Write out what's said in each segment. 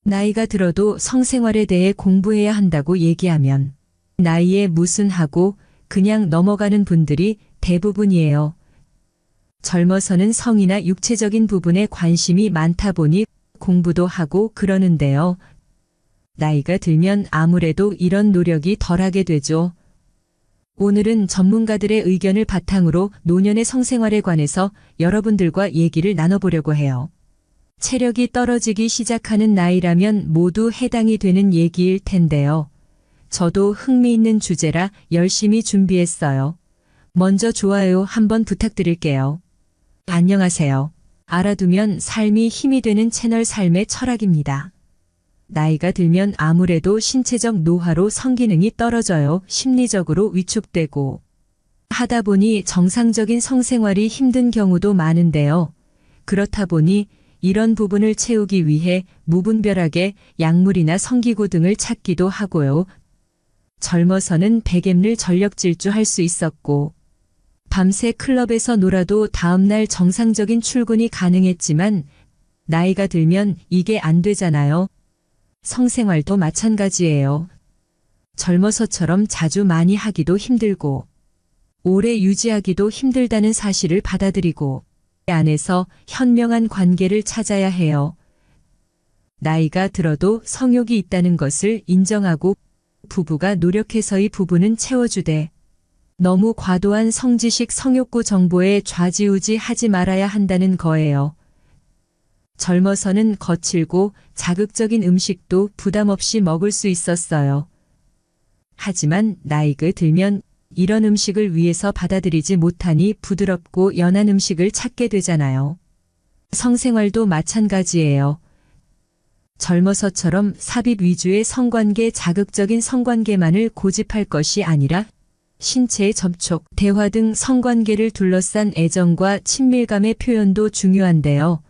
나이가 들어도 성생활에 대해 공부해야 한다고 얘기하면 나이에 무슨 하고 그냥 넘어가는 분들이 대부분이에요. 젊어서는 성이나 육체적인 부분에 관심이 많다 보니 공부도 하고 그러는데요. 나이가 들면 아무래도 이런 노력이 덜하게 되죠. 오늘은 전문가들의 의견을 바탕으로 노년의 성생활에 관해서 여러분들과 얘기를 나눠보려고 해요. 체력이 떨어지기 시작하는 나이라면 모두 해당이 되는 얘기일 텐데요. 저도 흥미있는 주제라 열심히 준비했어요. 먼저 좋아요 한번 부탁드릴게요. 안녕하세요. 알아두면 삶이 힘이 되는 채널 삶의 철학입니다. 나이가 들면 아무래도 신체적 노화로 성기능이 떨어져요. 심리적으로 위축되고 하다 보니 정상적인 성생활이 힘든 경우도 많은데요. 그렇다 보니 이런 부분을 채우기 위해 무분별하게 약물이나 성기구 등을 찾기도 하고요. 젊어서는 백엠를 전력 질주할 수 있었고 밤새 클럽에서 놀아도 다음날 정상적인 출근이 가능했지만 나이가 들면 이게 안 되잖아요. 성생활도 마찬가지예요. 젊어서처럼 자주 많이 하기도 힘들고 오래 유지하기도 힘들다는 사실을 받아들이고 이 안에서 현명한 관계를 찾아야 해요. 나이가 들어도 성욕이 있다는 것을 인정하고 부부가 노력해서의 부부는 채워주되 너무 과도한 성지식 성욕구 정보에 좌지우지하지 말아야 한다는 거예요. 젊어서는 거칠고 자극적인 음식도 부담 없이 먹을 수 있었어요. 하지만 나이가 들면 이런 음식을 위해서 받아들이지 못하니 부드럽고 연한 음식을 찾게 되잖아요. 성생활도 마찬가지예요. 젊어서처럼 삽입 위주의 성관계 자극적인 성관계만을 고집할 것이 아니라 신체의 접촉, 대화 등 성관계를 둘러싼 애정과 친밀감의 표현도 중요한데요.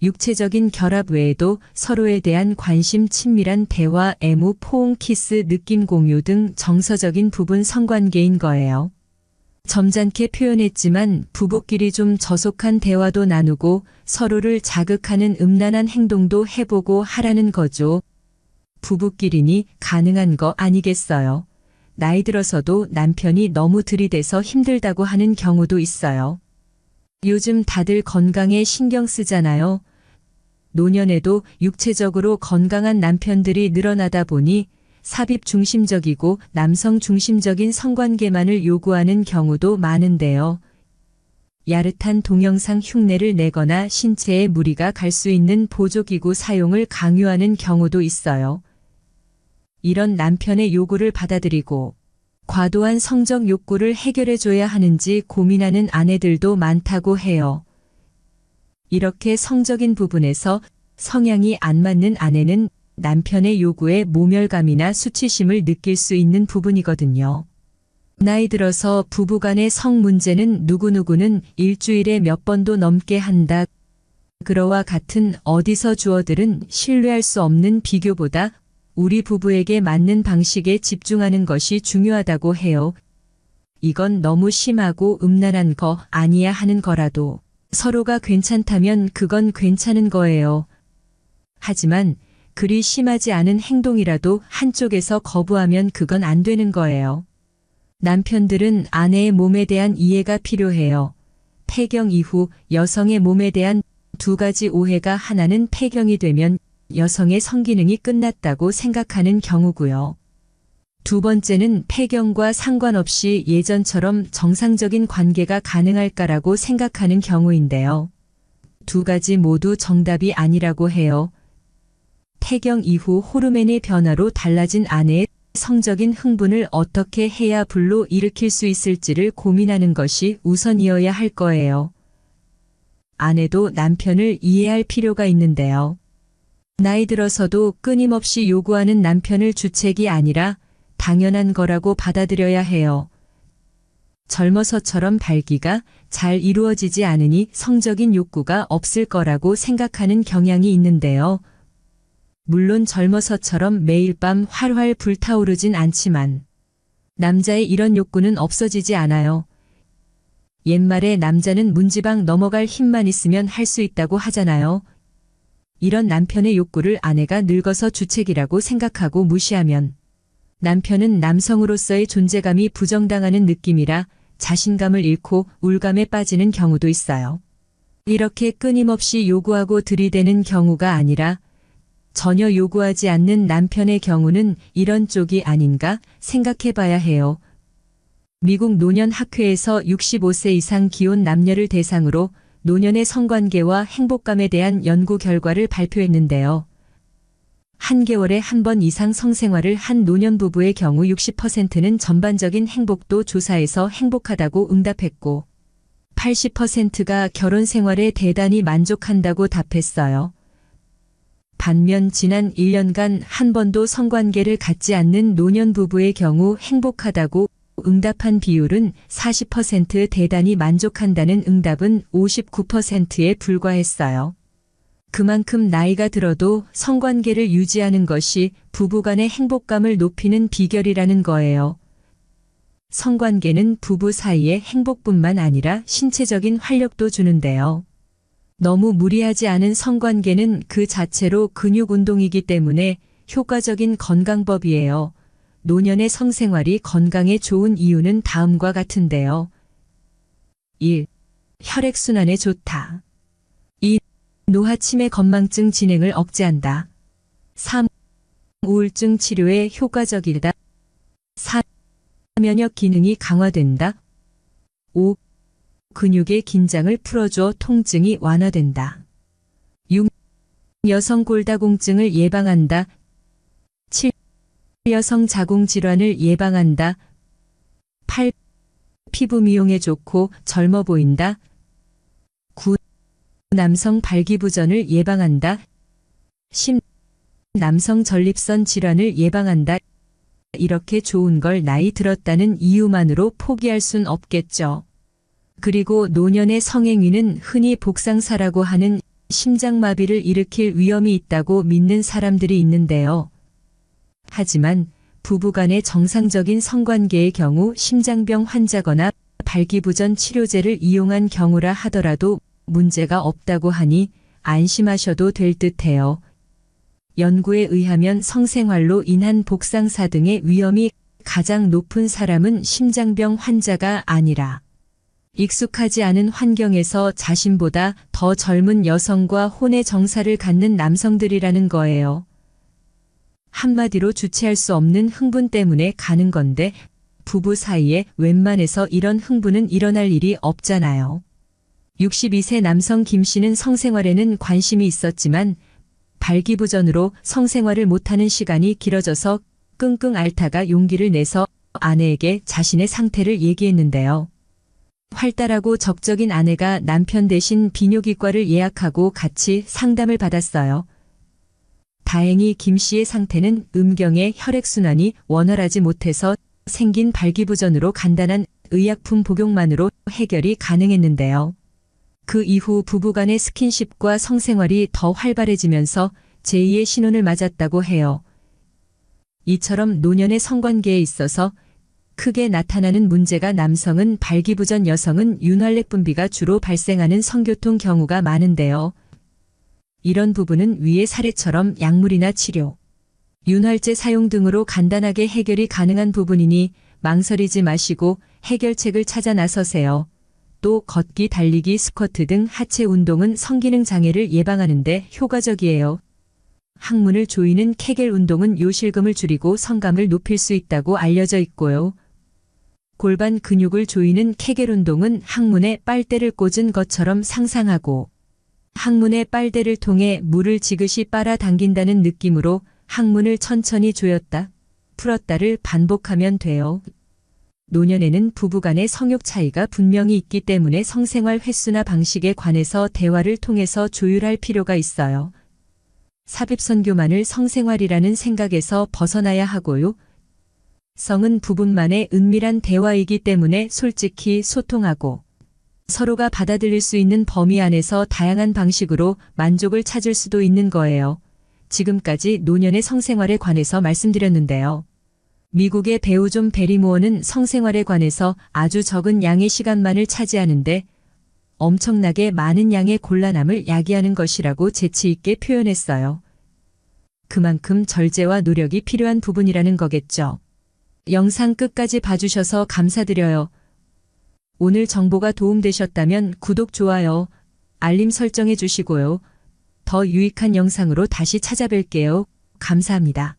육체적인 결합 외에도 서로에 대한 관심, 친밀한 대화, 애무, 포옹, 키스, 느낌 공유 등 정서적인 부분 성관계인 거예요. 점잖게 표현했지만 부부끼리 좀 저속한 대화도 나누고 서로를 자극하는 음란한 행동도 해보고 하라는 거죠. 부부끼리니 가능한 거 아니겠어요? 나이 들어서도 남편이 너무 들이대서 힘들다고 하는 경우도 있어요. 요즘 다들 건강에 신경 쓰잖아요. 노년에도 육체적으로 건강한 남편들이 늘어나다 보니 삽입 중심적이고 남성 중심적인 성관계만을 요구하는 경우도 많은데요. 야릇한 동영상 흉내를 내거나 신체에 무리가 갈 수 있는 보조기구 사용을 강요하는 경우도 있어요. 이런 남편의 요구를 받아들이고 과도한 성적 욕구를 해결해줘야 하는지 고민하는 아내들도 많다고 해요. 이렇게 성적인 부분에서 성향이 안 맞는 아내는 남편의 요구에 모멸감이나 수치심을 느낄 수 있는 부분이거든요. 나이 들어서 부부간의 성 문제는 누구누구는 일주일에 몇 번도 넘게 한다. 그러와 같은 어디서 주어들은 신뢰할 수 없는 비교보다 우리 부부에게 맞는 방식에 집중하는 것이 중요하다고 해요. 이건 너무 심하고 음란한 거 아니야 하는 거라도 서로가 괜찮다면 그건 괜찮은 거예요. 하지만 그리 심하지 않은 행동이라도 한쪽에서 거부하면 그건 안 되는 거예요. 남편들은 아내의 몸에 대한 이해가 필요해요. 폐경 이후 여성의 몸에 대한 두 가지 오해가 하나는 폐경이 되면 여성의 성기능이 끝났다고 생각하는 경우고요. 두 번째는 폐경과 상관없이 예전처럼 정상적인 관계가 가능할까라고 생각하는 경우인데요. 두 가지 모두 정답이 아니라고 해요. 폐경 이후 호르몬의 변화로 달라진 아내의 성적인 흥분을 어떻게 해야 불로 일으킬 수 있을지를 고민하는 것이 우선이어야 할 거예요. 아내도 남편을 이해할 필요가 있는데요. 나이 들어서도 끊임없이 요구하는 남편을 주책이 아니라 당연한 거라고 받아들여야 해요. 젊어서처럼 발기가 잘 이루어지지 않으니 성적인 욕구가 없을 거라고 생각하는 경향이 있는데요. 물론 젊어서처럼 매일 밤 활활 불타오르진 않지만 남자의 이런 욕구는 없어지지 않아요. 옛말에 남자는 문지방 넘어갈 힘만 있으면 할 수 있다고 하잖아요. 이런 남편의 욕구를 아내가 늙어서 주책이라고 생각하고 무시하면 남편은 남성으로서의 존재감이 부정당하는 느낌이라 자신감을 잃고 울감에 빠지는 경우도 있어요. 이렇게 끊임없이 요구하고 들이대는 경우가 아니라 전혀 요구하지 않는 남편의 경우는 이런 쪽이 아닌가 생각해 봐야 해요. 미국 노년학회에서 65세 이상 기혼 남녀를 대상으로 노년의 성관계와 행복감에 대한 연구 결과를 발표했는데요. 한 개월에 한 번 이상 성생활을 한 노년 부부의 경우 60%는 전반적인 행복도 조사에서 행복하다고 응답했고 80%가 결혼 생활에 대단히 만족한다고 답했어요. 반면 지난 1년간 한 번도 성관계를 갖지 않는 노년 부부의 경우 행복하다고 응답한 비율은 40%, 대단히 만족한다는 응답은 59%에 불과했어요. 그만큼 나이가 들어도 성관계를 유지하는 것이 부부간의 행복감을 높이는 비결이라는 거예요. 성관계는 부부 사이의 행복뿐만 아니라 신체적인 활력도 주는데요. 너무 무리하지 않은 성관계는 그 자체로 근육 운동이기 때문에 효과적인 건강법이에요. 노년의 성생활이 건강에 좋은 이유는 다음과 같은데요. 1. 혈액순환에 좋다. 2. 노화 치매 건망증 진행을 억제한다. 3. 우울증 치료에 효과적이다. 4. 면역 기능이 강화된다. 5. 근육의 긴장을 풀어줘 통증이 완화된다. 6. 여성 골다공증을 예방한다. 7. 여성 자궁 질환을 예방한다. 8. 피부 미용에 좋고 젊어 보인다. 9. 남성 발기부전을 예방한다. 10. 남성 전립선 질환을 예방한다. 이렇게 좋은 걸 나이 들었다는 이유만으로 포기할 순 없겠죠. 그리고 노년의 성행위는 흔히 복상사라고 하는 심장마비를 일으킬 위험이 있다고 믿는 사람들이 있는데요. 하지만 부부간의 정상적인 성관계의 경우 심장병 환자거나 발기부전 치료제를 이용한 경우라 하더라도 문제가 없다고 하니 안심하셔도 될 듯해요. 연구에 의하면 성생활로 인한 복상사 등의 위험이 가장 높은 사람은 심장병 환자가 아니라 익숙하지 않은 환경에서 자신보다 더 젊은 여성과 혼의 정사를 갖는 남성들이라는 거예요. 한마디로 주체할 수 없는 흥분 때문에 가는 건데 부부 사이에 웬만해서 이런 흥분은 일어날 일이 없잖아요. 62세 남성 김 씨는 성생활에는 관심이 있었지만 발기부전으로 성생활을 못하는 시간이 길어져서 끙끙 앓다가 용기를 내서 아내에게 자신의 상태를 얘기했는데요. 활달하고 적적인 아내가 남편 대신 비뇨기과를 예약하고 같이 상담을 받았어요. 다행히 김 씨의 상태는 음경의 혈액순환이 원활하지 못해서 생긴 발기부전으로 간단한 의약품 복용만으로 해결이 가능했는데요. 그 이후 부부간의 스킨십과 성생활이 더 활발해지면서 제2의 신혼을 맞았다고 해요. 이처럼 노년의 성관계에 있어서 크게 나타나는 문제가 남성은 발기부전, 여성은 윤활렉 분비가 주로 발생하는 성교통 경우가 많은데요. 이런 부분은 위의 사례처럼 약물이나 치료, 윤활제 사용 등으로 간단하게 해결이 가능한 부분이니 망설이지 마시고 해결책을 찾아 나서세요. 또 걷기, 달리기, 스쿼트 등 하체 운동은 성기능 장애를 예방하는 데 효과적이에요. 항문을 조이는 케겔 운동은 요실금을 줄이고 성감을 높일 수 있다고 알려져 있고요. 골반 근육을 조이는 케겔 운동은 항문에 빨대를 꽂은 것처럼 상상하고 항문의 빨대를 통해 물을 지그시 빨아당긴다는 느낌으로 항문을 천천히 조였다, 풀었다를 반복하면 돼요. 노년에는 부부간의 성욕 차이가 분명히 있기 때문에 성생활 횟수나 방식에 관해서 대화를 통해서 조율할 필요가 있어요. 삽입선교만을 성생활이라는 생각에서 벗어나야 하고요. 성은 부부만의 은밀한 대화이기 때문에 솔직히 소통하고 서로가 받아들일 수 있는 범위 안에서 다양한 방식으로 만족을 찾을 수도 있는 거예요. 지금까지 노년의 성생활에 관해서 말씀드렸는데요. 미국의 배우 존 베리모어는 성생활에 관해서 아주 적은 양의 시간만을 차지하는데 엄청나게 많은 양의 곤란함을 야기하는 것이라고 재치 있게 표현했어요. 그만큼 절제와 노력이 필요한 부분이라는 거겠죠. 영상 끝까지 봐주셔서 감사드려요. 오늘 정보가 도움되셨다면 구독, 좋아요, 알림 설정해 주시고요. 더 유익한 영상으로 다시 찾아뵐게요. 감사합니다.